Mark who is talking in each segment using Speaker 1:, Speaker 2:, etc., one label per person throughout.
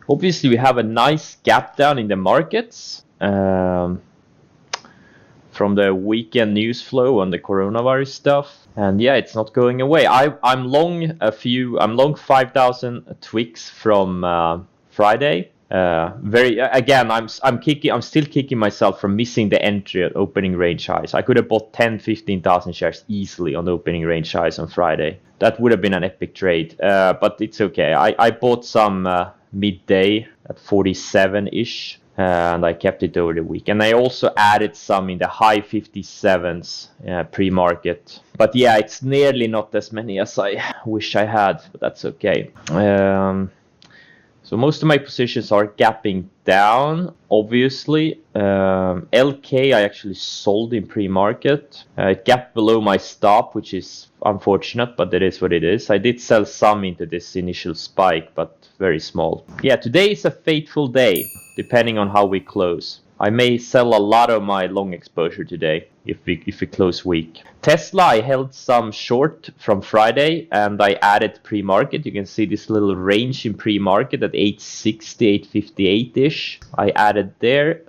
Speaker 1: Obviously, we have a nice gap down in the markets from the weekend news flow on the coronavirus stuff. And yeah, it's not going away. I'm long 5,000 Twix from Friday. I'm still kicking myself from missing the entry at opening range highs. I could have bought 15,000 shares easily on the opening range highs on Friday. That would have been an epic trade, but it's okay. I bought some midday at 47-ish, and I kept it over the week. And I also added some in the high 57s pre-market. But yeah, it's nearly not as many as I wish I had, but that's okay. So most of my positions are gapping down, obviously. LK I actually sold in pre-market. It gapped below my stop, which is unfortunate, but it is what it is. I did sell some into this initial spike, but very small. Yeah, today is a fateful day, depending on how we close. I may sell a lot of my long exposure today if we close weak. Tesla, I held some short from Friday and I added pre-market. You can see this little range in pre-market at 860, 858-ish. I added there.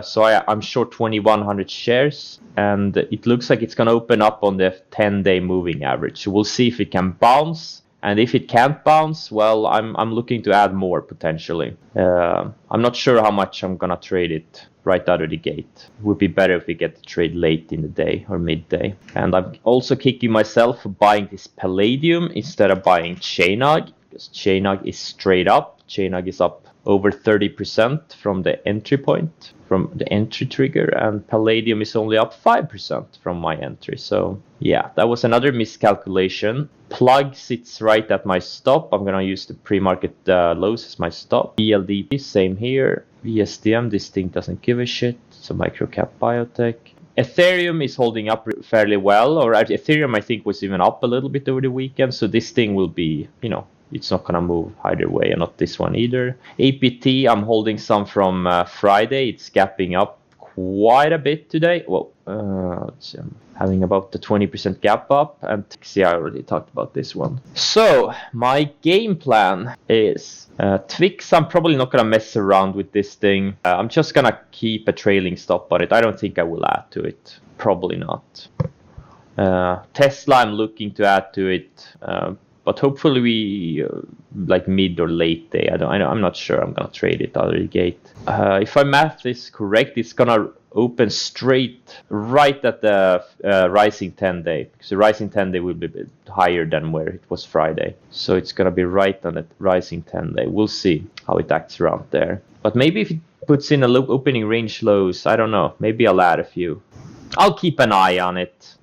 Speaker 1: So I'm short 2,100 shares and it looks like it's going to open up on the 10-day moving average. So we'll see if it can bounce. And if it can't bounce, well, I'm looking to add more potentially. I'm not sure how much I'm gonna trade it right out of the gate. It would be better if we get the trade late in the day or midday. And I'm also kicking myself for buying this Palladium instead of buying Qullamaggie, because Qullamaggie is straight up. Qullamaggie is up over 30% from the entry point, from the entry trigger, and Palladium is only up 5% from my entry. So yeah, that was another miscalculation. Plug sits right at my stop. I'm gonna use the pre-market lows as my stop. BLDP, same here. VSDM, this thing doesn't give a shit. It's a microcap biotech. Ethereum is holding up fairly well, or Ethereum I think was even up a little bit over the weekend. So this thing will be, it's not gonna move either way, and not this one either. APT, I'm holding some from Friday. It's gapping up quite a bit today. Well, let's see, I'm having about the 20% gap up, and see, I already talked about this one. So my game plan is Twix. I'm probably not gonna mess around with this thing. I'm just gonna keep a trailing stop on it. I don't think I will add to it. Probably not. Tesla, I'm looking to add to it. But hopefully we like mid or late day. I'm not sure I'm gonna trade it out of the gate. If my math is correct, it's gonna open straight right at the rising 10-day, because the rising 10-day will be a bit higher than where it was Friday. So it's gonna be right on the rising 10-day. We'll see how it acts around there. But maybe if it puts in a low opening range lows, I don't know. Maybe I'll add a few. I'll keep an eye on it.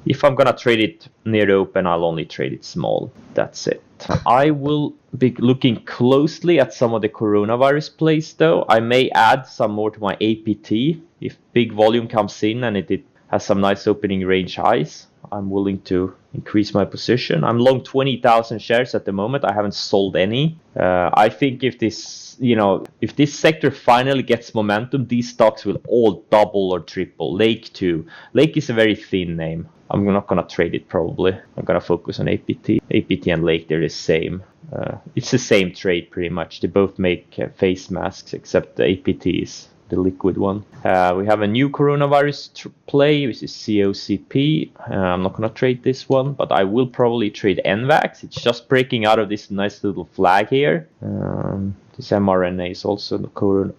Speaker 1: If I'm gonna trade it near the open, I'll only trade it small. That's it. I will be looking closely at some of the coronavirus plays though. I may add some more to my APT if big volume comes in and it has some nice opening range highs. I'm willing to increase my position. I'm long 20,000 shares at the moment. I haven't sold any. I think if this sector finally gets momentum, these stocks will all double or triple. Lake too. Lake is a very thin name. I'm not gonna trade it probably. I'm gonna focus on APT. APT and Lake, they're the same. It's the same trade pretty much. They both make face masks, except the APT is the liquid one. We have a new coronavirus play, which is COCP. I'm not gonna trade this one, but I will probably trade NVAX. It's just breaking out of this nice little flag here. This mRNA is also the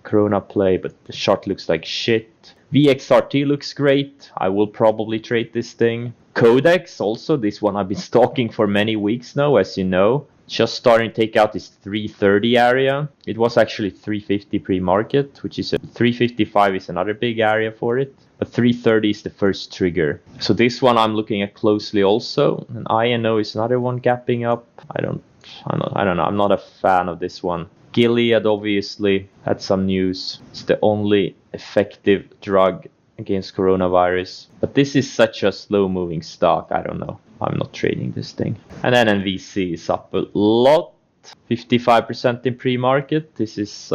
Speaker 1: corona play, but the chart looks like shit. VXRT looks great. I will probably trade this thing. Codex also, this one I've been stalking for many weeks now, as you know. Just starting to take out this 330 area. It was actually 350 pre-market, which is 355 is another big area for it. But 330 is the first trigger. So this one I'm looking at closely also. And INO is another one gapping up. I don't know. I'm not a fan of this one. Gilead obviously had some news. It's the only effective drug against coronavirus. But this is such a slow moving stock. I don't know. I'm not trading this thing. And then NVC is up a lot. 55% in pre-market. This is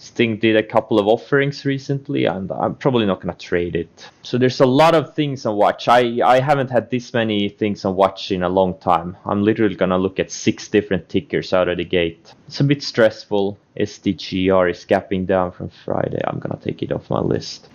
Speaker 1: This thing did a couple of offerings recently, and I'm probably not going to trade it. So there's a lot of things on watch. I haven't had this many things on watch in a long time. I'm literally going to look at 6 different tickers out of the gate. It's a bit stressful. SDGR is gapping down from Friday. I'm going to take it off my list.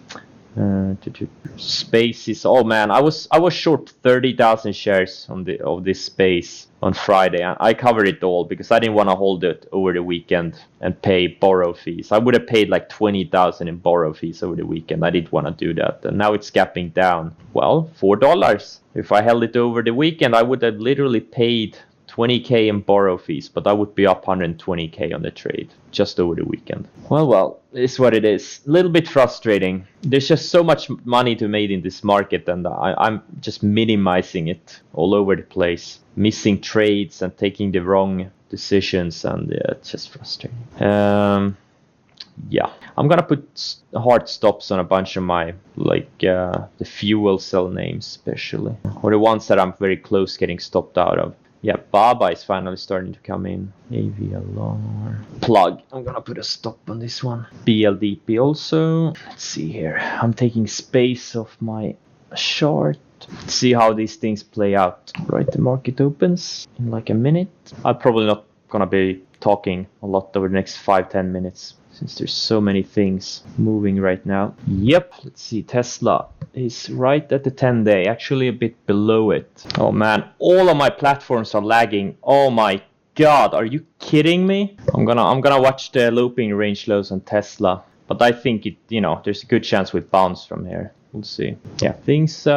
Speaker 1: Spaces. Oh man, I was short 30,000 shares of this space on Friday. I covered it all because I didn't want to hold it over the weekend and pay borrow fees. I would have paid like 20,000 in borrow fees over the weekend. I didn't want to do that, and now it's gapping down. Well, $4. If I held it over the weekend, I would have literally paid 20k in borrow fees, but I would be up 120k on the trade just over the weekend. Well, it's what it is. A little bit frustrating. There's just so much money to made in this market, and I'm just minimizing it all over the place, missing trades and taking the wrong decisions, and yeah, it's just frustrating. Yeah, I'm gonna put hard stops on a bunch of my, like the fuel cell names especially, or the ones that I'm very close getting stopped out of. Yeah, Baba is finally starting to come in. AVLR. Plug. I'm gonna put a stop on this one. BLDP also. Let's see here. I'm taking space off my chart. Let's see how these things play out. Right, the market opens in like a minute. I'm probably not gonna be talking a lot over the next 5-10 minutes, since there's so many things moving right now. Yep, let's see, Tesla is right at the 10-day, actually a bit below it. Oh man, all of my platforms are lagging. Oh my god, are you kidding me? I'm gonna watch the looping range lows on Tesla, but I think there's a good chance we bounce from here. We'll see. Yeah, things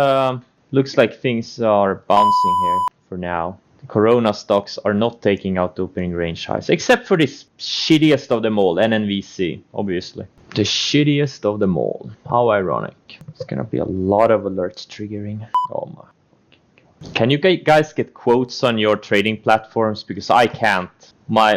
Speaker 1: looks like things are bouncing here for now. Corona stocks are not taking out opening range highs, except for this shittiest of them all, NNVC, obviously. The shittiest of them all. How ironic. It's gonna be a lot of alerts triggering. Oh my. Can you guys get quotes on your trading platforms? Because I can't. My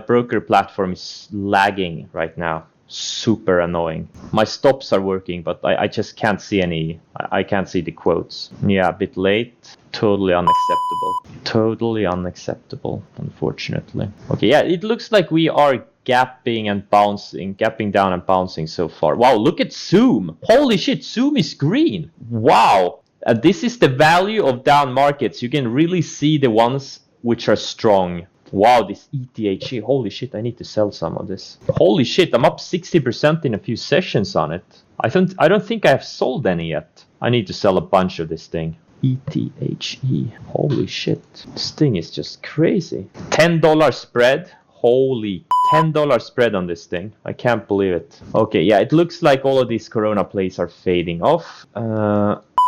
Speaker 1: broker platform is lagging right now. Super annoying. My stops are working, but I just can't see any. I can't see the quotes. Yeah, a bit late. Totally unacceptable. Totally unacceptable, unfortunately. Okay, yeah, it looks like we are gapping down and bouncing so far. Wow, look at Zoom. Holy shit, Zoom is green. Wow. This is the value of down markets. You can really see the ones which are strong. Wow, this ETHE. Holy shit, I need to sell some of this. Holy shit, I'm up 60% in a few sessions on it. I don't think I have sold any yet. I need to sell a bunch of this thing. ETHE. Holy shit. This thing is just crazy. $10 spread. Holy $10 spread on this thing. I can't believe it. Okay, yeah, it looks like all of these Corona plays are fading off.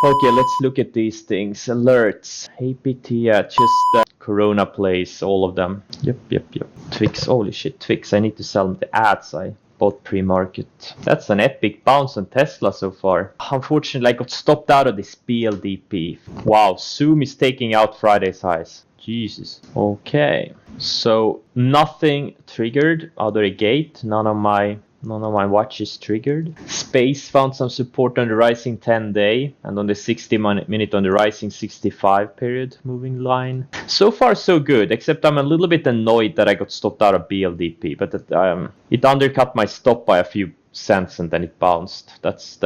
Speaker 1: Okay, let's look at these things. Alerts. APT, yeah, just Corona plays, all of them. Yep. Twix, holy shit, Twix. I need to sell the ads I bought pre-market. That's an epic bounce on Tesla so far. Unfortunately, I got stopped out of this BLDP. Wow, Zoom is taking out Friday's highs. Jesus. Okay, so nothing triggered out of the gate. None of my watches triggered. Space found some support on the rising 10-day and on the 60-minute on the rising 65 period moving line. So far so good, except I'm a little bit annoyed that I got stopped out of BLDP, but it undercut my stop by a few cents and then it bounced. That's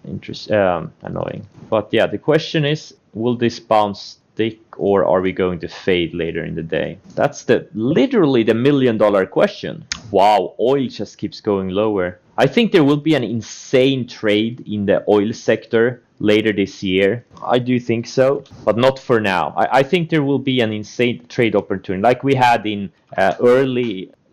Speaker 1: interesting, annoying. But yeah, the question is, will this bounce stick or are we going to fade later in the day? That's literally the $1 million question. Wow, oil just keeps going lower. I think there will be an insane trade in the oil sector later this year. I do think so, but not for now. I think there will be an insane trade opportunity like we had in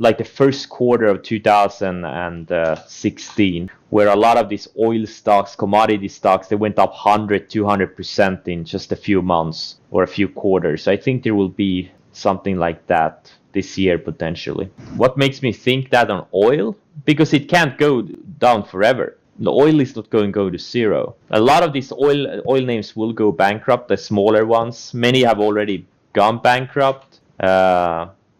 Speaker 1: like the first quarter of 2016, where a lot of these oil stocks, commodity stocks, they went up 100-200% in just a few months or a few quarters. I think there will be something like that this year potentially. What makes me think that on oil? Because it can't go down forever. The oil is not going to go to zero. A lot of these oil names will go bankrupt, the smaller ones. Many have already gone bankrupt.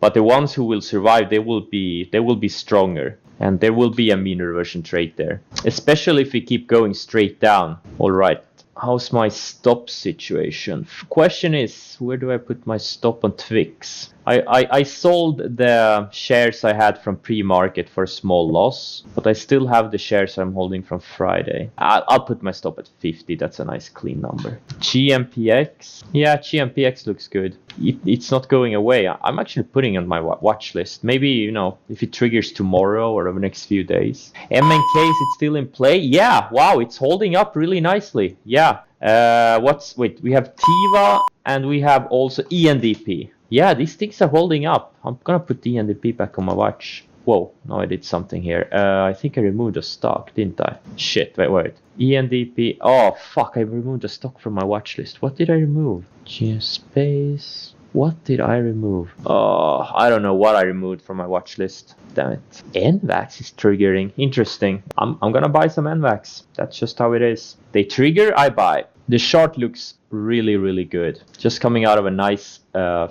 Speaker 1: But the ones who will survive, they will be stronger, and there will be a mean reversion trade there, especially if we keep going straight down. All right, How's my stop situation? Question is, where do I put my stop on Twix? I sold the shares I had from pre-market for a small loss, but I still have the shares I'm holding from Friday. I'll put my stop at 50. That's a nice clean number. GMPX. Yeah, GMPX looks good. It's not going away. I'm actually putting it on my watch list. Maybe, you know, if it triggers tomorrow or over the next few days. MNK, is it still in play? Yeah, wow, it's holding up really nicely. Yeah. Wait, we have Tiva and we have also ENDP. Yeah, these things are holding up. I'm gonna put the ENDP back on my watch. Whoa, no, I did something here. I think I removed a stock, didn't I? Shit, wait. ENDP. Oh, fuck, I removed a stock from my watch list. What did I remove? Geospace. What did I remove? Oh, I don't know what I removed from my watch list. Damn it. NVAX is triggering. Interesting. I'm gonna buy some NVAX. That's just how it is. They trigger, I buy. The chart looks really, really good. Just coming out of a nice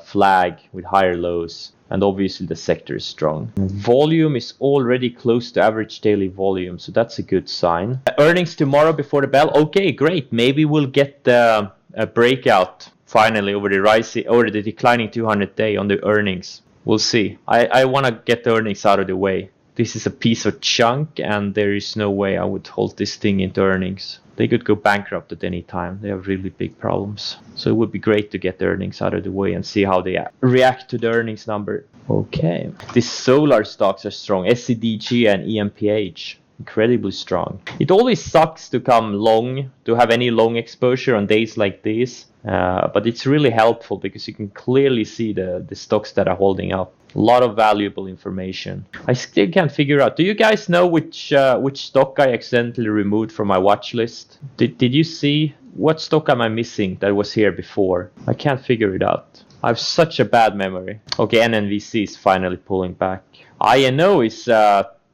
Speaker 1: flag with higher lows. And obviously the sector is strong. Volume is already close to average daily volume, so that's a good sign. Earnings tomorrow before the bell. Okay, great. Maybe we'll get a breakout finally over the declining 200-day on the earnings. We'll see. I want to get the earnings out of the way. This is a piece of chunk, and there is no way I would hold this thing into earnings. They could go bankrupt at any time. They have really big problems. So it would be great to get the earnings out of the way and see how they react to the earnings number. Okay. These solar stocks are strong. SCDG and EMPH. Incredibly strong. It always sucks to come long, to have any long exposure on days like this. But it's really helpful because you can clearly see the stocks that are holding up. A lot of valuable information. I still can't figure out. Do you guys know which stock I accidentally removed from my watch list? Did you see? What stock am I missing that was here before? I can't figure it out. I have such a bad memory. Okay, NNVC is finally pulling back. INO is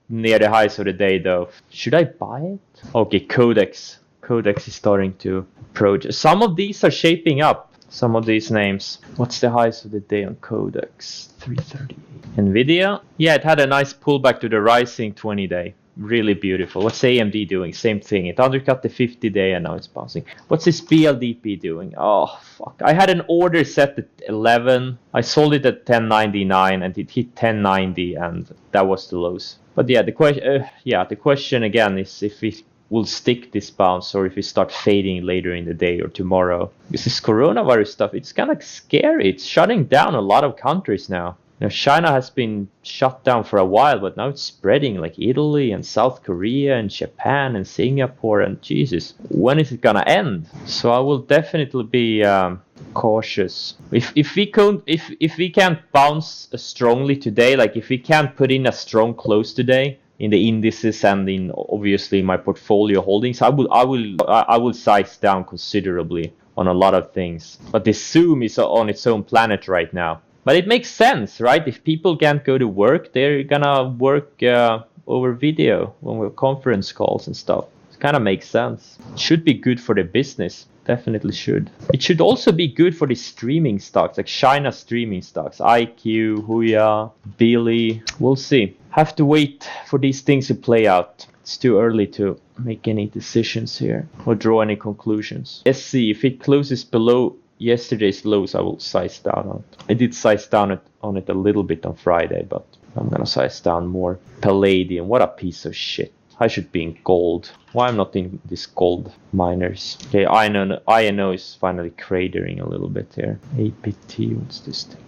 Speaker 1: near the highs of the day though. Should I buy it? Okay, Codex. Codex is starting to approach. Some of these are shaping up. Some of these names. What's the highs of the day on Codex? 338. Nvidia. Yeah, it had a nice pullback to the rising 20-day. Really beautiful. What's AMD doing? Same thing. It undercut the 50-day and now it's bouncing. What's this BLDP doing? Oh, fuck. I had an order set at 11. I sold it at 10.99 and it hit 10.90 and that was the lows. But yeah, the question again is if it will stick this bounce or if it start fading later in the day or tomorrow. Because this coronavirus stuff, it's kind of scary. It's shutting down a lot of countries now. You know, China has been shut down for a while, but now it's spreading like Italy and South Korea and Japan and Singapore and Jesus. When is it gonna end? So I will definitely be cautious. If we can't bounce strongly today, like if we can't put in a strong close today in the indices and in obviously my portfolio holdings, I will size down considerably on a lot of things. But the Zoom is on its own planet right now. But it makes sense, right? If people can't go to work, they're gonna work over video when we're conference calls and stuff. It kind of makes sense. It should be good for the business. Definitely should. It should also be good for the streaming stocks, like China streaming stocks. IQ, Huya, Billy. We'll see. Have to wait for these things to play out. It's too early to make any decisions here or draw any conclusions. SC, if it closes below yesterday's lows, I will size down on it. I did size down on it a little bit on Friday, but I'm gonna size down more. Palladium, what a piece of shit. I should be in gold. Why I'm not in this gold miners? Okay, INO is finally cratering a little bit here. APT, what's this thing?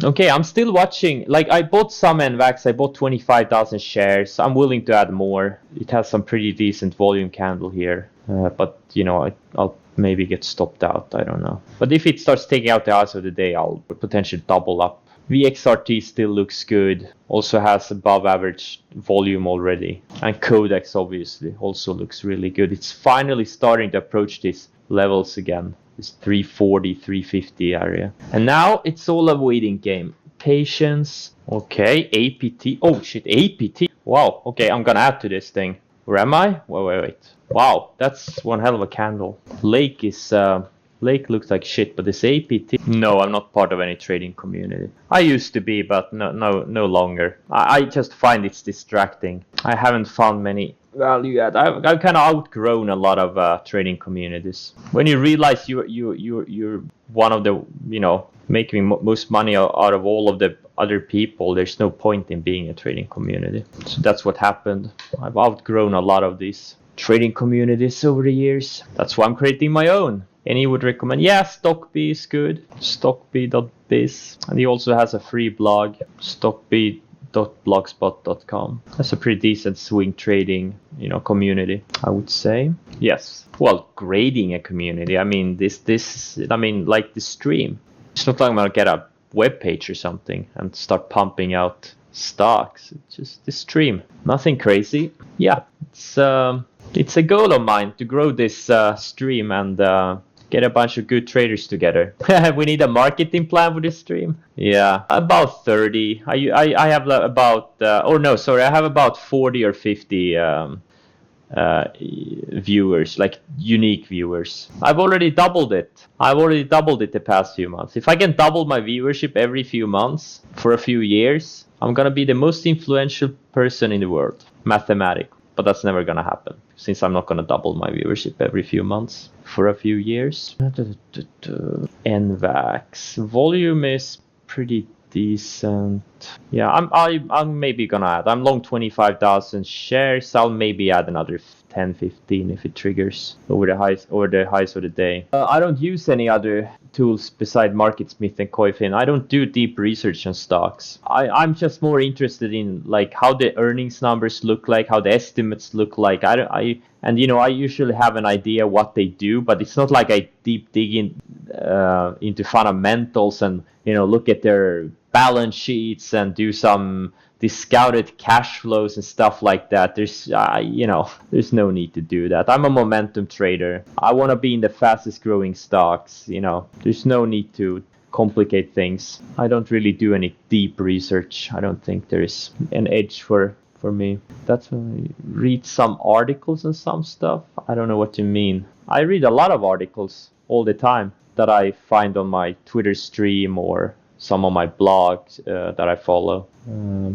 Speaker 1: Okay, I'm still watching. Like, I bought some NVAX. I bought 25,000 shares. I'm willing to add more. It has some pretty decent volume candle here. But, you know, I'll maybe get stopped out. I don't know. But if it starts taking out the highs of the day, I'll potentially double up. VXRT still looks good. Also has above average volume already. And Codex obviously also looks really good. It's finally starting to approach these levels again. This 340, 350 area. And now it's all a waiting game. Patience. Okay, APT. Oh shit, APT. Wow, okay, I'm gonna add to this thing. Where am I? Wait. Wow, that's one hell of a candle. Lake looks like shit, but this APT... No, I'm not part of any trading community. I used to be, but no longer. I just find it's distracting. I haven't found many value add. I've kind of outgrown a lot of trading communities. When you realize you're one of the, making most money out of all of the other people, there's no point in being a trading community. So that's what happened. I've outgrown a lot of these trading communities over the years. That's why I'm creating my own. And he would recommend, StockB is good, stockb.biz. And he also has a free blog, stockb.blogspot.com. That's a pretty decent swing trading, community, I would say. Yes. Well, grading a community. I mean, like the stream. It's not like I'm gonna get a web page or something and start pumping out stocks. It's just the stream. Nothing crazy. Yeah, it's a goal of mine to grow this stream and get a bunch of good traders together. We need a marketing plan for this stream. Yeah, about 30. I have about I have about 40 or 50 viewers, like unique viewers. I've already doubled it the past few months. If I can double my viewership every few months for a few years, I'm gonna be the most influential person in the world, mathematically. But that's never gonna happen, since I'm not gonna double my viewership every few months for a few years. NVAX volume is pretty decent. Yeah, I'm maybe gonna add. I'm long 25,000 shares. I'll maybe add another 10, 15 if it triggers over the highs of the day. I don't use any other tools beside MarketSmith and Koifin. I don't do deep research on stocks. I'm just more interested in like how the earnings numbers look like, how the estimates look like. I usually have an idea what they do, but it's not like I deep dig into fundamentals and look at their balance sheets and do some discounted cash flows and stuff like that. There's no need to do that. I'm a momentum trader. I want to be in the fastest growing stocks. There's no need to complicate things. I don't really do any deep research. I don't think there is an edge for me. That's when I read some articles and some stuff. I don't know what you mean. I read a lot of articles all the time that I find on my Twitter stream or some of my blogs that I follow.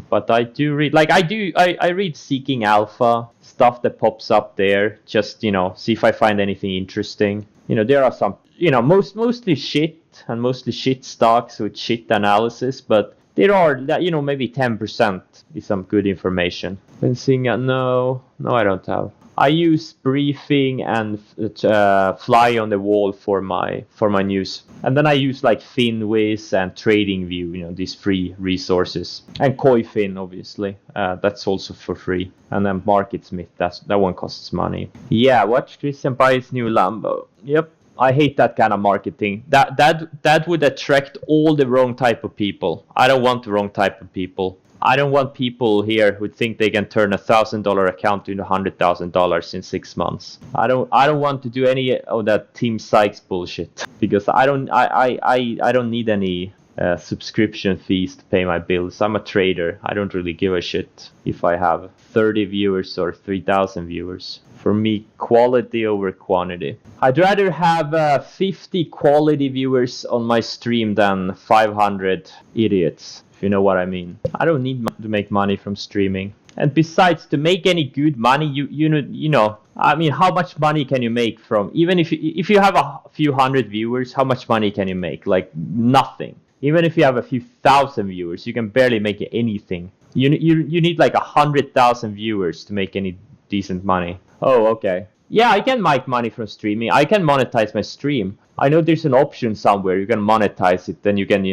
Speaker 1: But I do read, I read Seeking Alpha, stuff that pops up there, just, see if I find anything interesting. There are some, mostly shit and mostly shit stocks with shit analysis, but there are, maybe 10% is some good information. Been seeing, no, I don't have. I use Briefing and Fly on the Wall for my news, and then I use like Finwiz and TradingView, these free resources, and Koifin obviously. That's also for free, and then MarketSmith. That one costs money. Yeah, watch Kristjan buy his new Lambo. Yep. I hate that kind of marketing. That would attract all the wrong type of people. I don't want the wrong type of people. I don't want people here who think they can turn $1,000 account into $100,000 in 6 months. I don't want to do any of that Team Sykes bullshit, because I don't need any subscription fees to pay my bills. I'm a trader. I don't really give a shit if I have 30 viewers or 3,000 viewers. For me, quality over quantity. I'd rather have 50 quality viewers on my stream than 500 idiots, if you know what I mean. I don't need to make money from streaming. And besides, to make any good money, I mean, how much money can you make from, even if you have a few hundred viewers, how much money can you make? Like nothing. Even if you have a few thousand viewers, you can barely make anything. You need like 100,000 viewers to make any decent money. Oh, okay. Yeah, I can make money from streaming. I can monetize my stream. I know there's an option somewhere you can monetize it. Then you can,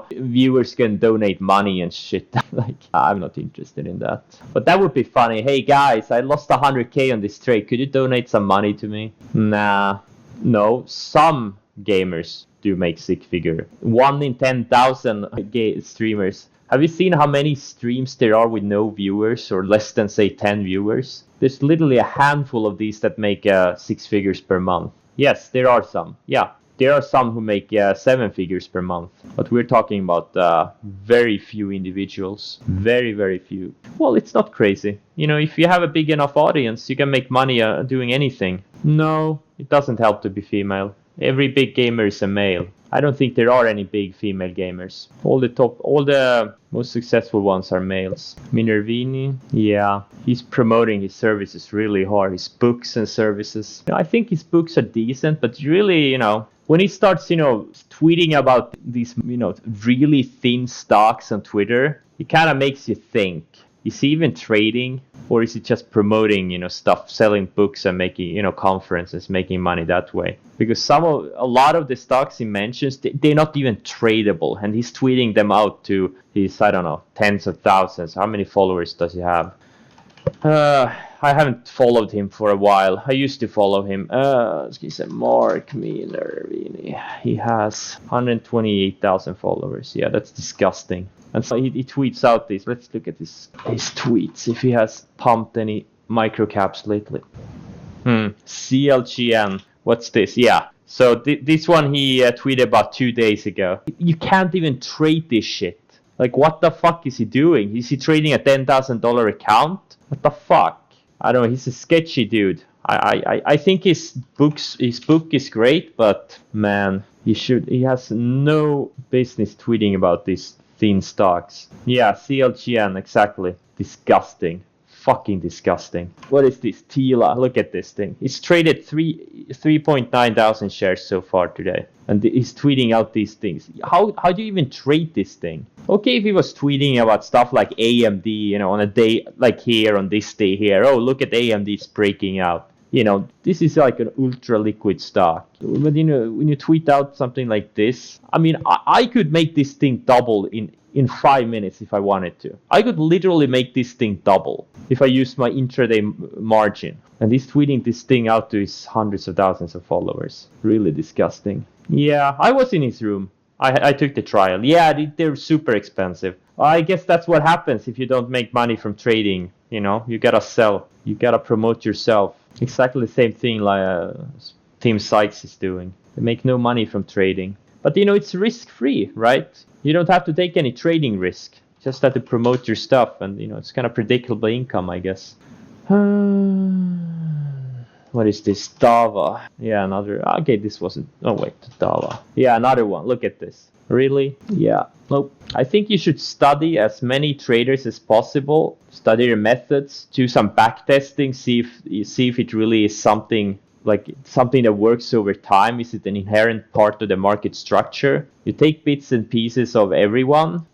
Speaker 1: viewers can donate money and shit. Like, I'm not interested in that. But that would be funny. Hey guys, I lost 100K on this trade. Could you donate some money to me? Nah, no. Some gamers do make six figure. 1 in 10,000 streamers. Have you seen how many streams there are with no viewers or less than, say, 10 viewers? There's literally a handful of these that make 6 figures per month. Yes, there are some. Yeah, there are some who make 7 figures per month. But we're talking about very few individuals. Very, very few. Well, it's not crazy. If you have a big enough audience, you can make money doing anything. No, it doesn't help to be female. Every big gamer is a male. I don't think there are any big female gamers. All the most successful ones are males. Minervini, yeah, he's promoting his services really hard, his books and services. I think his books are decent, but really, when he starts, tweeting about these, really thin stocks on Twitter, it kind of makes you think. Is he even trading, or is he just promoting, stuff, selling books and making, conferences, making money that way? Because a lot of the stocks he mentions, they're not even tradable, and he's tweeting them out to his, I don't know, tens of thousands. How many followers does he have? I haven't followed him for a while. I used to follow him. He's a Mark Minervini. He has 128,000 followers. Yeah, that's disgusting. And so he tweets out these. Let's look at his tweets, if he has pumped any microcaps lately. CLGN. What's this? Yeah. So this one he tweeted about 2 days ago. You can't even trade this shit. Like, what the fuck is he doing? Is he trading a $10,000 account? What the fuck? I don't know. He's a sketchy dude. I think his book is great, but man, he has no business tweeting about these thin stocks. Yeah, CLGN, exactly. Disgusting. Fucking disgusting. What is this? Tila. Look at this thing. It's traded 3.9 thousand shares so far today. And he's tweeting out these things. How do you even trade this thing? Okay, if he was tweeting about stuff like AMD, on a day like here, on this day here. Oh, look at AMD, it's breaking out. This is like an ultra liquid stock. But when you tweet out something like this, I mean, I could make this thing double in 5 minutes if I wanted to. I could literally make this thing double if I used my intraday margin. And he's tweeting this thing out to his hundreds of thousands of followers. Really disgusting. Yeah, I was in his room. I took the trial. Yeah, they're super expensive. I guess that's what happens if you don't make money from trading. You gotta sell. You gotta promote yourself. Exactly the same thing like Tim Sykes is doing. They make no money from trading. But it's risk-free, right? You don't have to take any trading risk. Just have to promote your stuff, and it's kind of predictable income, I guess. What is this? Dava. Yeah, another. Okay, this wasn't. Oh wait, Dava. Yeah, another one. Look at this. Really? Yeah. Nope. I think you should study as many traders as possible. Study their methods. Do some back testing. See if it really is something that works over time. Is it an inherent part of the market structure? You take bits and pieces of everyone.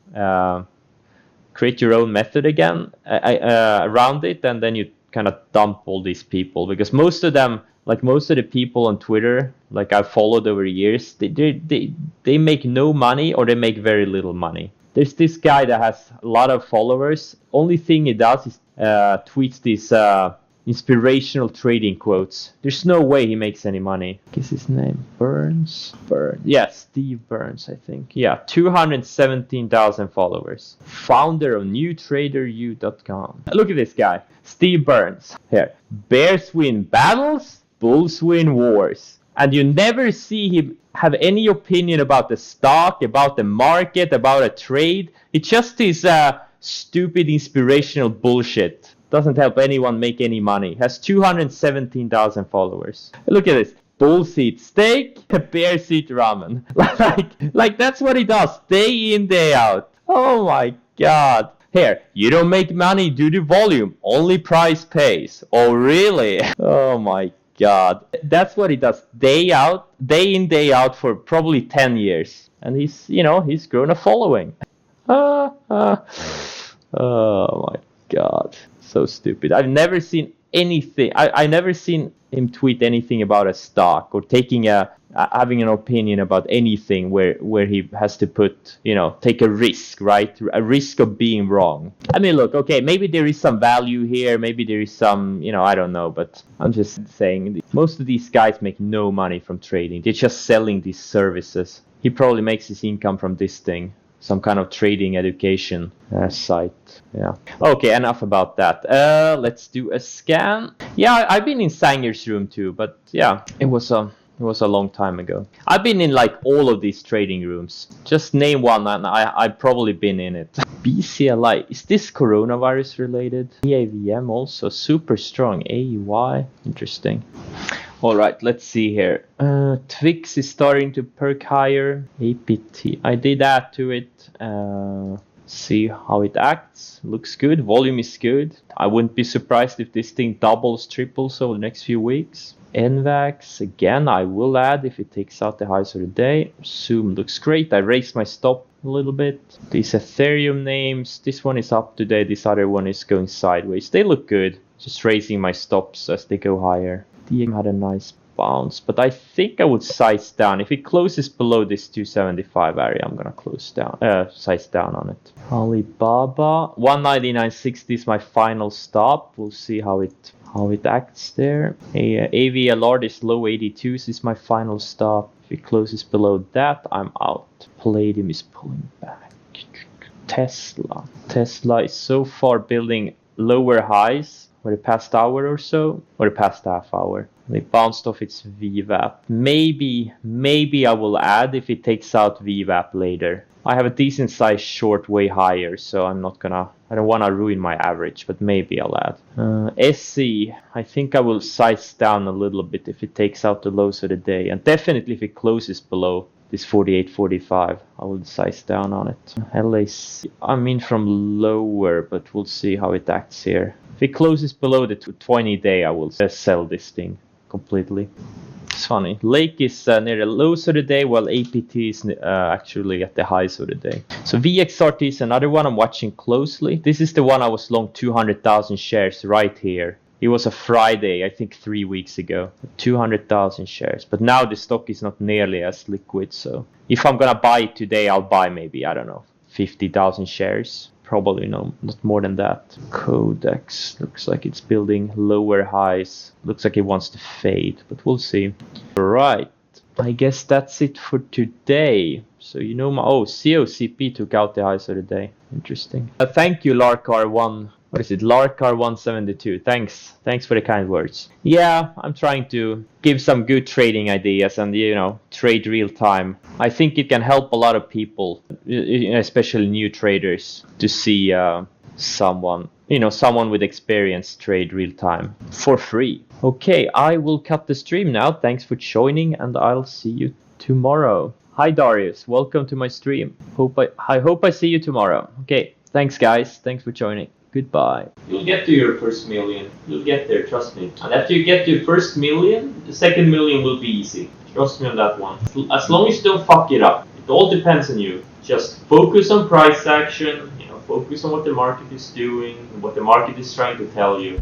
Speaker 1: Create your own method again around it, and then you kind of dump all these people, because most of the people on Twitter, like I've followed over years, they make no money, or they make very little money. There's this guy that has a lot of followers. Only thing he does is tweets these inspirational trading quotes. There's no way he makes any money. What's his name? Burns. Yeah, Steve Burns, I think. Yeah, 217,000 followers. Founder of newtraderu.com. Look at this guy, Steve Burns. Here, bears win battles, bulls win wars. And you never see him have any opinion about the stock, about the market, about a trade. It's just his stupid inspirational bullshit. Doesn't help anyone make any money. Has 217,000 followers. Look at this. Bulls eat steak, bears eat ramen. like that's what he does day in, day out. Oh my god. Here, you don't make money due to volume. Only price pays. Oh really? Oh my god. That's what he does day in, day out for probably 10 years. And he's grown a following. Oh my god. So stupid. I've never seen anything. I never seen him tweet anything about a stock, or having an opinion about anything where he has to take a risk, right? A risk of being wrong. I mean, look, okay, maybe there is some value here. Maybe there is some, I don't know. But I'm just saying, most of these guys make no money from trading. They're just selling these services. He probably makes his income from this thing. Some kind of trading education site. Yeah. Okay, enough about that. Let's do a scan. Yeah, I've been in Sanger's room too, but yeah, it was a long time ago. I've been in like all of these trading rooms. Just name one, and I've probably been in it. BCLI. Is this coronavirus related? EAVM also super strong. AEY. Interesting. All right, let's see here. Twix is starting to perk higher. APT, I did add to it. See how it acts. Looks good. Volume is good. I wouldn't be surprised if this thing doubles, triples over the next few weeks. NVAX, again, I will add if it takes out the highs of the day. Zoom looks great. I raised my stop a little bit. These Ethereum names, this one is up today. This other one is going sideways. They look good. Just raising my stops as they go higher. DM had a nice bounce, but I think I would size down. If it closes below this 275 area, I'm gonna close down, size down on it. Alibaba 199.60 is my final stop. We'll see how it acts there. AVLR, this low 82s is my final stop. If it closes below that, I'm out. Palladium is pulling back. Tesla is so far building lower highs for the past hour or so, or the past half hour. They bounced off its VWAP. Maybe I will add if it takes out VWAP later. I have a decent size short way higher, so I don't want to ruin my average, but maybe I'll add. SC, I think I will size down a little bit if it takes out the lows of the day, and definitely if it closes below this 48.45, I will size down on it. LAC, I'm in from lower, but we'll see how it acts here. If it closes below the 20-day, I will sell this thing completely. It's funny. Lake is near the lows of the day, while APT is actually at the highs of the day. So VXRT is another one I'm watching closely. This is the one I was long 200,000 shares right here. It was a Friday, I think 3 weeks ago. 200,000 shares. But now the stock is not nearly as liquid. So if I'm gonna buy it today, I'll buy maybe, I don't know, 50,000 shares. Probably no, not more than that. Codex looks like it's building lower highs. Looks like it wants to fade, but we'll see. Right, I guess that's it for today. So you know COCP took out the highs of the day. Interesting. Thank you, Larkar1. What is it? Larkar172. Thanks for the kind words. Yeah, I'm trying to give some good trading ideas and, trade real time. I think it can help a lot of people, especially new traders, to see someone with experience trade real time for free. Okay, I will cut the stream now. Thanks for joining, and I'll see you tomorrow. Hi Darius, welcome to my stream. I hope I see you tomorrow. Okay, thanks guys. Thanks for joining. Goodbye. You'll get to your first million. You'll get there, trust me. And after you get to your first million, the second million will be easy. Trust me on that one. As long as you don't fuck it up. It all depends on you. Just focus on price action, focus on what the market is doing, what the market is trying to tell you.